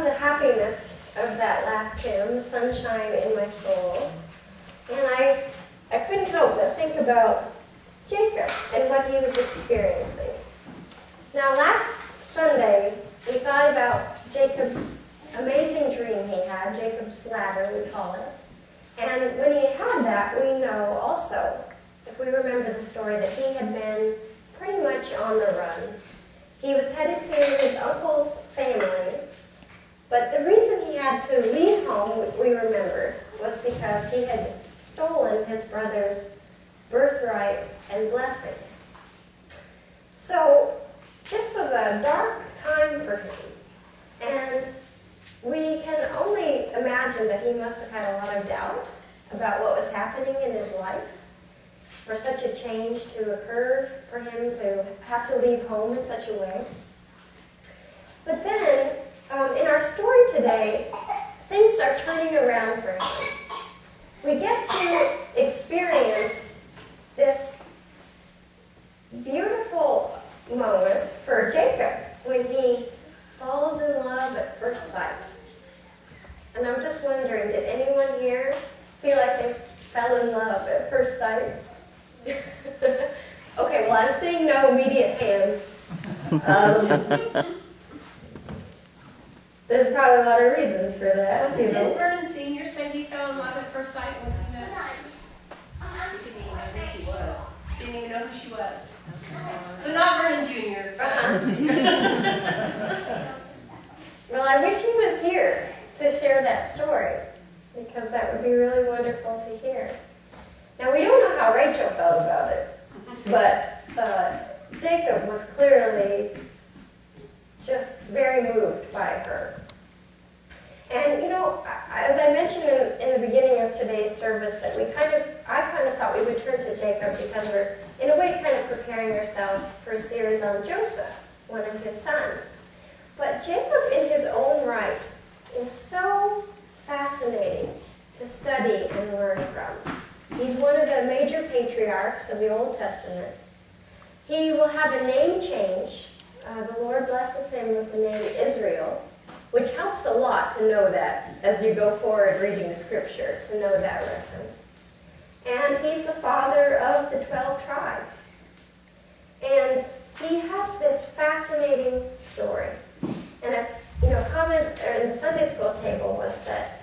the happiness of that last hymn, Sunshine in My Soul. And I couldn't help but think about Jacob and what he was experiencing. Now, last Sunday, we thought about Jacob's amazing dream he had, Jacob's ladder, we call it. And when he had that, we know also, if we remember the story, that he had been pretty much on the run. He was headed to his uncle's family, but the reason he had to leave home, we remember, was because he had stolen his brother's birthright and blessings. So this was a dark time for him, and we can only imagine that he must have had a lot of doubt about what was happening in his life, for such a change to occur, for him to have to leave home in such a way. But then, in our story today, things are turning around for him. We get to experience this beautiful moment for Jacob when he falls in love at first sight. And I'm just wondering, did anyone here feel like they fell in love at first sight? Okay, well, I'm seeing no immediate hands. There's probably a lot of reasons for that. Didn't Vernon Sr. say he fell in love at first sight when he met? Didn't even know who she was. So not Vernon Jr. Well, I wish he was here to share that story, because that would be really wonderful to hear. Now, we don't know how Rachel felt about it, but Jacob was clearly just very moved by her. And, you know, as I mentioned in the beginning of today's service, that I kind of thought we would turn to Jacob because we're, in a way, kind of preparing ourselves for a series on Joseph, one of his sons. But Jacob, in his own right, is so fascinating to study and learn from. He's one of the major patriarchs of the Old Testament. He will have a name change. The Lord blesses him with the name Israel, which helps a lot to know that as you go forward reading Scripture, to know that reference. And he's the father of the 12 tribes. And he has this fascinating story. And a comment in the Sunday school table was that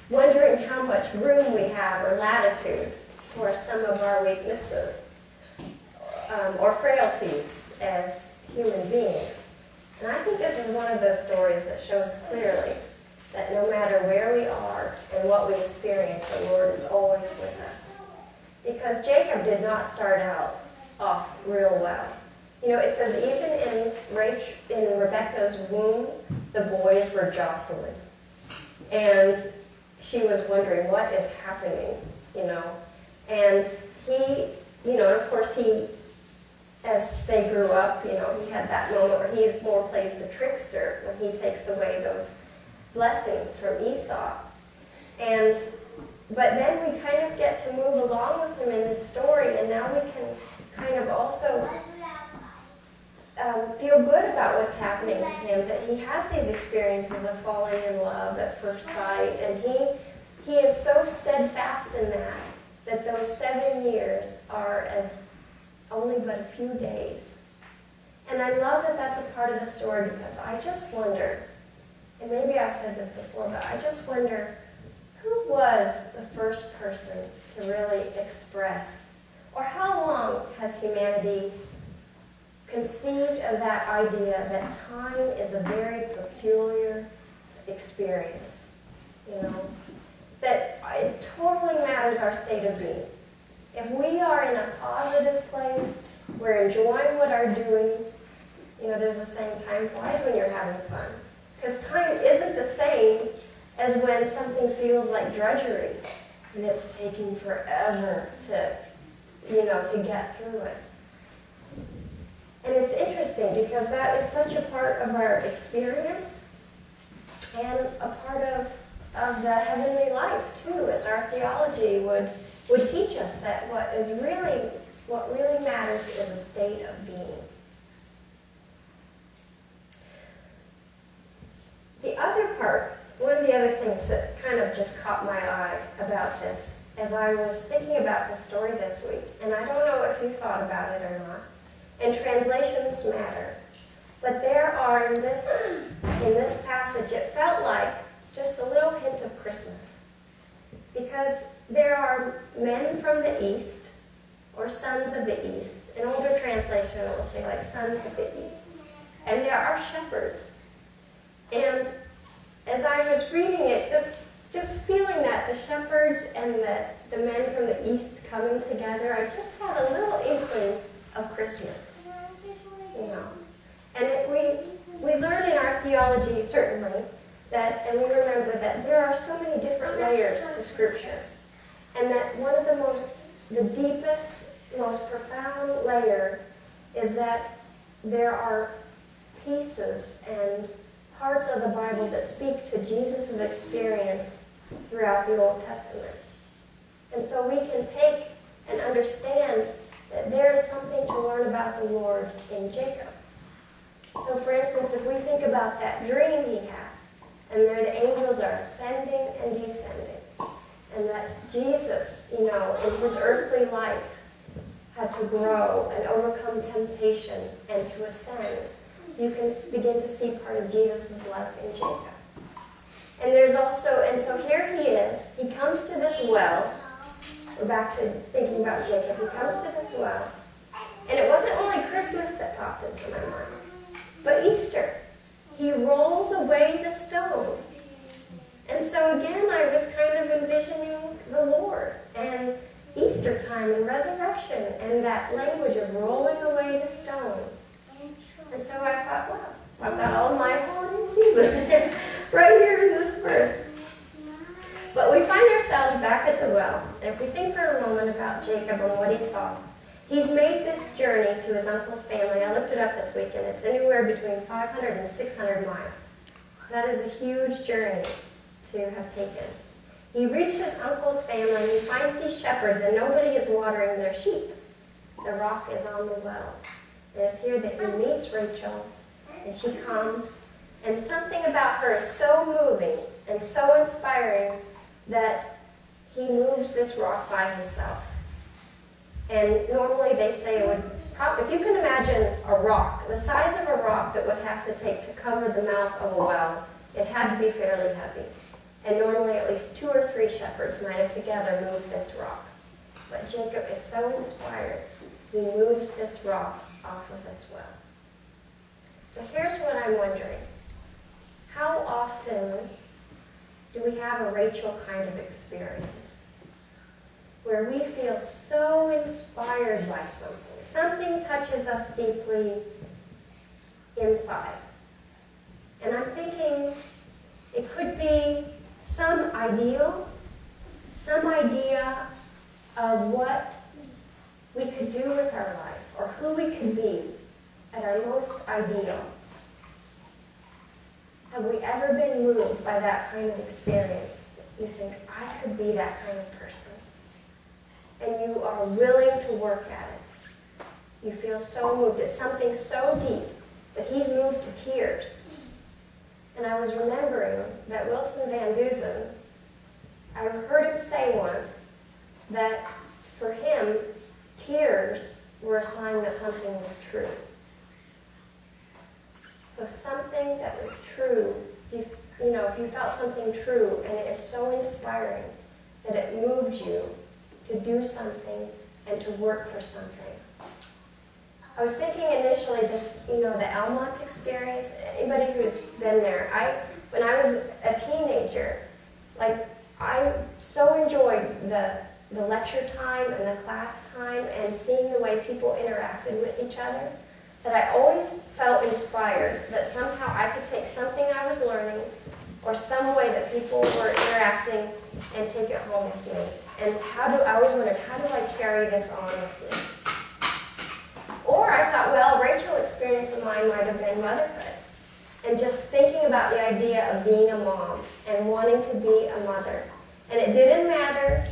wondering how much room we have or latitude for some of our weaknesses or frailties as human beings. And I think this is one of those stories that shows clearly that no matter where we are and what we experience, the Lord is always with us. Because Jacob did not start out off real well. You know, it says even in Rebekah's womb, the boys were jostling. And she was wondering, what is happening, you know? And he, you know, of course as they grew up, you know, he had that moment where he more plays the trickster when he takes away those blessings from Esau. But then we kind of get to move along with him in this story, and now we can kind of also feel good about what's happening to him, that he has these experiences of falling in love at first sight, and he is so steadfast in that those 7 years are as only but a few days. And I love that that's a part of the story, because I just wonder, and maybe I've said this before, but I just wonder, who was the first person to really express, or how long has humanity conceived of that idea that time is a very peculiar experience, you know? That it totally matters our state of being. If we are in a positive place, we're enjoying what we're doing, you know, there's the saying, time flies when you're having fun. Because time isn't the same as when something feels like drudgery and it's taking forever to, you know, to get through it. And it's interesting because that is such a part of our experience and a part of the heavenly life too, as our theology would teach us that what really matters is a state of being. The other part things that kind of just caught my eye about this as I was thinking about the story this week. And I don't know if you thought about it or not. And translations matter. But there are, in this passage, it felt like just a little hint of Christmas. Because there are men from the East, or sons of the East. An older translation will say like sons of the East. And there are shepherds. And as I was reading it, just feeling that the shepherds and the men from the East coming together, I just had a little inkling of Christmas. You know. And we learn in our theology, certainly, and we remember that there are so many different layers to Scripture. And that one of the deepest, most profound layer is that there are pieces and parts of the Bible that speak to Jesus' experience throughout the Old Testament. And so we can take and understand that there is something to learn about the Lord in Jacob. So for instance, if we think about that dream he had, and there the angels are ascending and descending, and that Jesus, in his earthly life, had to grow and overcome temptation and to ascend, you can begin to see part of Jesus' life in Jacob. And there's also, and so here he is, he comes to this well. We're back to thinking about Jacob. He comes to this well. And it wasn't only Christmas that popped into my mind, but Easter. He rolls away the stone. And so again, I was kind of envisioning the Lord and Easter time and resurrection and that language of rolling away the stone. And so I thought, wow, I've got all my holiday season right here in this verse. But we find ourselves back at the well. And if we think for a moment about Jacob and what he saw, he's made this journey to his uncle's family. I looked it up this week, and it's anywhere between 500 and 600 miles. So that is a huge journey to have taken. He reached his uncle's family, and he finds these shepherds, and nobody is watering their sheep. The rock is on the well. And it's here that he meets Rachel, and she comes, and something about her is so moving and so inspiring that he moves this rock by himself. And normally they say it would, if you can imagine a rock, the size of a rock that would have to take to cover the mouth of a well, it had to be fairly heavy. And normally at least 2 or 3 shepherds might have together moved this rock. But Jacob is so inspired, he moves this rock off of this well. So here's what I'm wondering. How often do we have a Rachel kind of experience where we feel so inspired by something? Something touches us deeply inside. And I'm thinking it could be some idea of what we could do with our life or who we could be at our most ideal. Have we ever been moved by that kind of experience? You think, I could be that kind of person. And you are willing to work at it. You feel so moved. It's something so deep that he's moved to tears. And I was remembering that Wilson Van Dusen, I heard him say once that for him, tears were a sign that something was true. So something that was true, if you felt something true and it is so inspiring that it moved you to do something and to work for something. I was thinking initially just, the Almont experience. Anybody who's been there, when I was a teenager, I so enjoyed the lecture time and the class time and seeing the way people interacted with each other, that I always felt inspired that somehow I could take something I was learning or some way that people were interacting and take it home with me. And I always wondered, how do I carry this on with me? Or I thought, well, Rachel's experience of mine might have been motherhood. And just thinking about the idea of being a mom and wanting to be a mother. And it didn't matter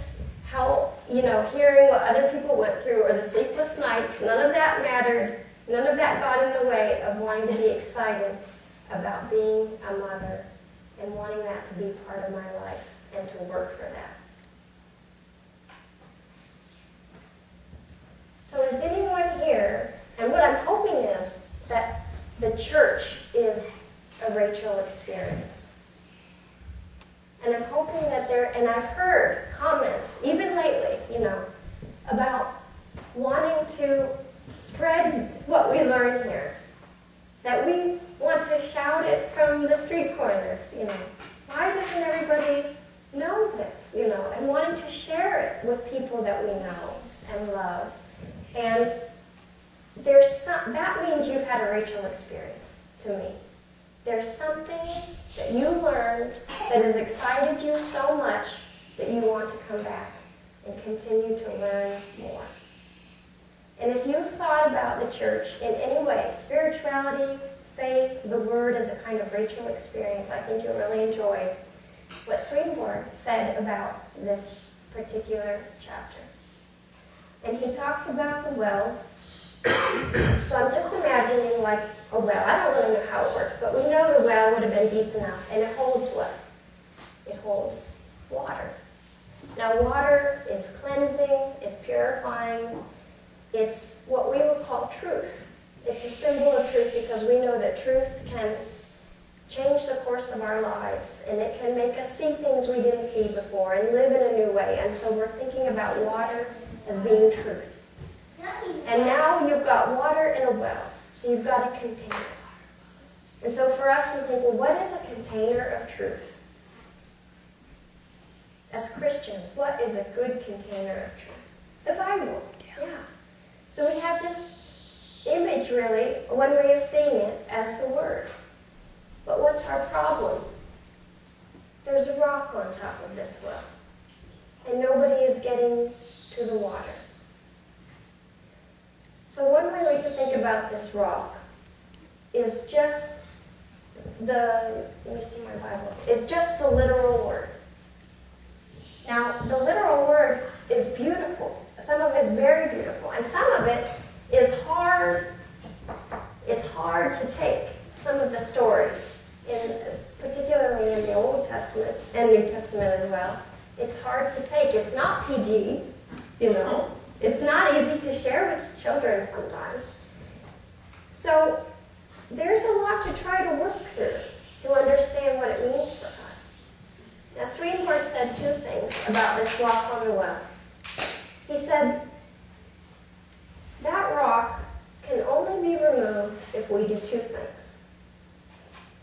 how, hearing what other people went through or the sleepless nights, none of that mattered. None of that got in the way of wanting to be excited about being a mother and wanting that to be part of my life and to work for that. So is anyone here, and what I'm hoping is that the church is a Rachel experience. And I'm hoping that and I've heard comments, even lately, about wanting to spread what we learn here. That we want to shout it from the street corners, Why doesn't everybody know this, and wanting to share it with people that we know and love. And that means you've had a Rachel experience to me. There's something that you learned that has excited you so much that you want to come back and continue to learn more. And if you've thought about the church in any way, spirituality, faith, the Word as a kind of Rachel experience, I think you'll really enjoy what Swedenborg said about this particular chapter. And he talks about the well. So I'm just imagining like a well. I don't really know how it works, but we know the well would have been deep enough. And it holds what? It holds water. Now water is cleansing, it's purifying, it's what we would call truth. It's a symbol of truth because we know that truth can change the course of our lives, and it can make us see things we didn't see before and live in a new way. And so we're thinking about water as being truth. And now you've got water in a well, so you've got a container. And so for us, we think, well, what is a container of truth? As Christians, what is a good container of truth? The Bible. Yeah. So we have this image, really, one way of seeing it, as the Word. But what's our problem? There's a rock on top of this well, and nobody is getting to the water. So one way we can think about this rock is just let me see my Bible, is just the literal word. Now, the literal word is beautiful. Some of it is very beautiful, and some of it is hard. It's hard to take, some of the stories, particularly in the Old Testament and New Testament as well. It's hard to take. It's not PG, It's not easy to share with children sometimes. So there's a lot to try to work through to understand what it means for us. Now, Swedenborg said two things about this rock on the well. He said, that rock can only be removed if we do two things.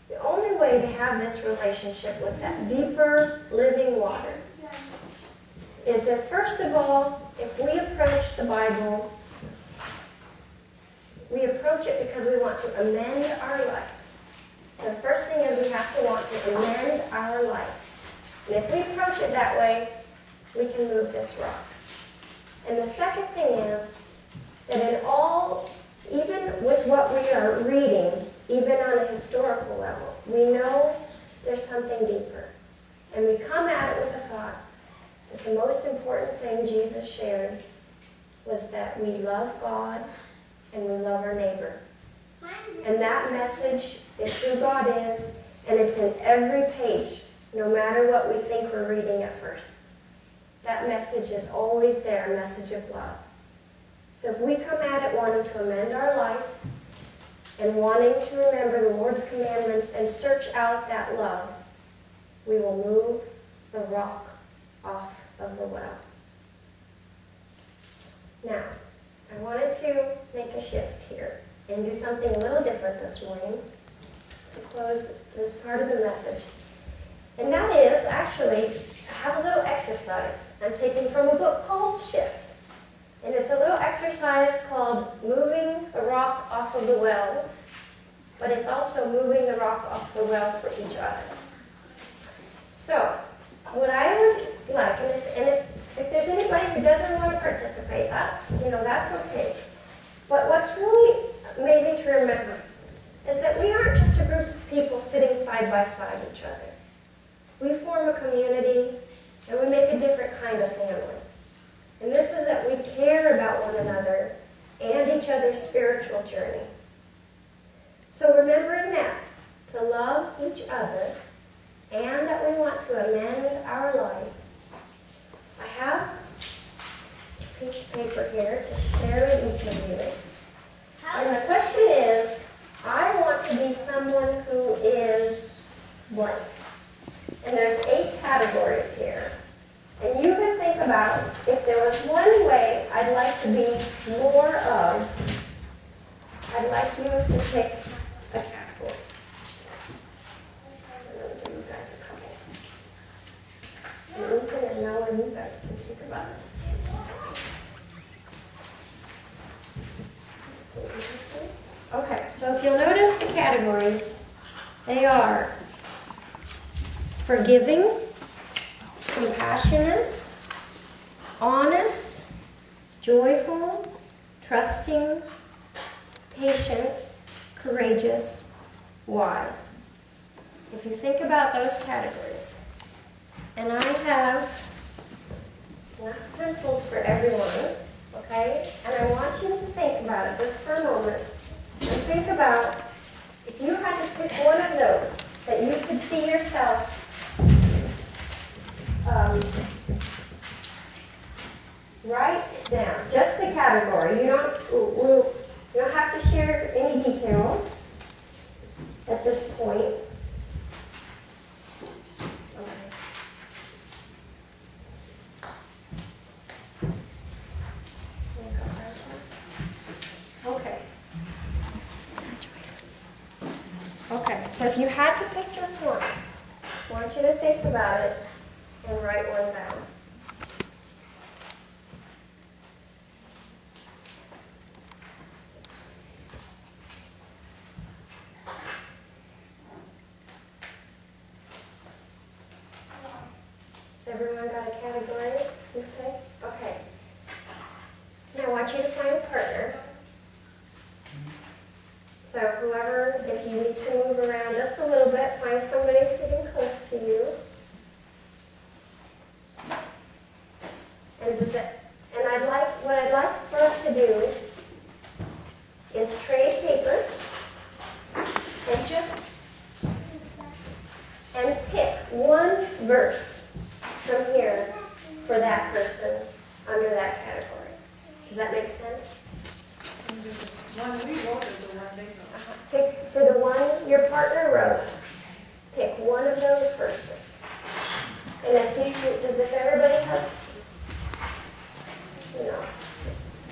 The only way to have this relationship with that deeper, living water is that, first of all, if we approach the Bible, we approach it because we want to amend our life. So the first thing is we have to want to amend our life. And if we approach it that way, we can move this rock. And the second thing is that even with what we are reading, even on a historical level, we know there's something deeper. And we come at it with a thought that the most important thing Jesus shared was that we love God and we love our neighbor. And that message is who God is, and it's in every page, no matter what we think we're reading at first. That message is always there, a message of love. So if we come at it wanting to amend our life and wanting to remember the Lord's commandments and search out that love, we will move the rock off of the well. Now, I wanted to make a shift here and do something a little different this morning to close this part of the message. And that is, actually, I have a little exercise I'm taking from a book called Shift. And it's a little exercise called Moving the Rock Off of the Well, but it's also moving the rock off the well for each other. So, what I would like, and if there's anybody who doesn't want to participate, that's okay. But what's really amazing to remember is that we aren't just a group of people sitting side by side each other. We form a community, and we make a different kind of family. And this is that we care about one another and each other's spiritual journey. So remembering that, to love each other and that we want to amend our life, I have a piece of paper here to share with each of you. And the question is, I want to be someone who is blank. And there's 8 categories here. And you can think about if there was one way I'd like to be more of, I'd like you to pick a category. I'm going to give you guys a couple. And Ethan and Noah, you guys can think about this too. Okay, so if you'll notice the categories, they are forgiving, compassionate, honest, joyful, trusting, patient, courageous, wise. If you think about those categories, and I have enough pencils for everyone, okay? And I want you to think about it just for a moment, and think about if you had to pick one of those that you could see yourself write down just the category. You don't have to share any details at this point. Okay. Okay, so if you had to pick just one, I want you to think about it and write one down. Has everyone got a category? Okay. Okay. Now I want you to find a partner. So whoever, if you need to move around just a little bit, find somebody sitting close to you. And what I'd like for us to do is trade paper and pick one verse from here for that person under that category. Does that make sense? One we wrote is the one they wrote. Pick for the one your partner wrote. Pick one of those verses. And if everybody has,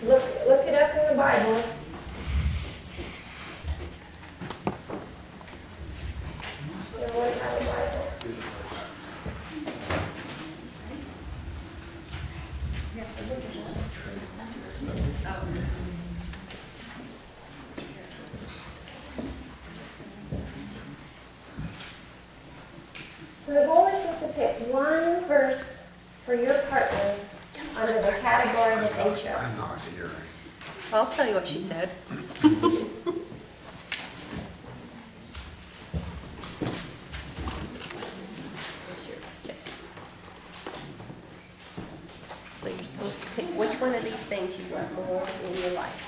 look it up in the Bible. Everyone have a Bible. So the goal is just to pick one verse for your partner under the category that they chose. I'm not hearing. I'll tell you what she said. So you're supposed to pick which one of these things you want more in your life.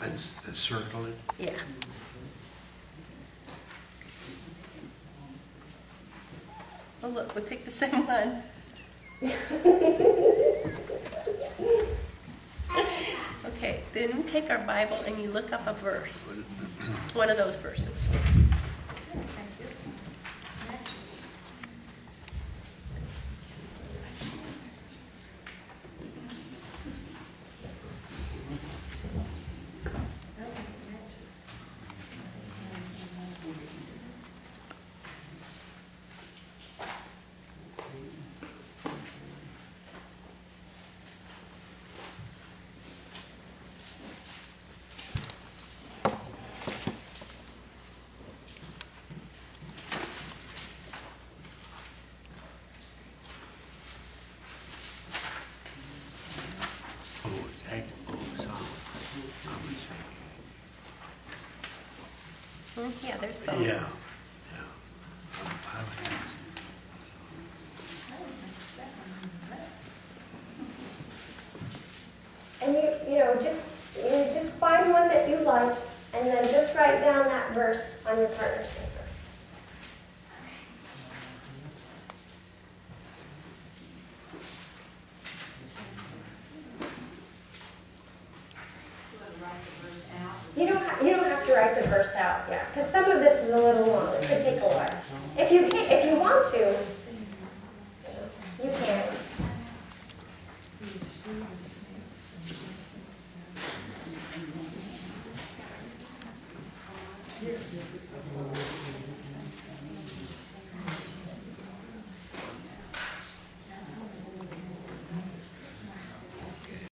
And circle it. Yeah. Oh, look, we picked the same one. Okay, then we take our Bible and you look up a verse. One of those verses. Yeah, there's some. Yeah. And you just find one that you like and And then just write down that verse on your partner's paper. You don't have to write the verse out, yeah, because some of this is a little long. It could take a while. If you want to, you can.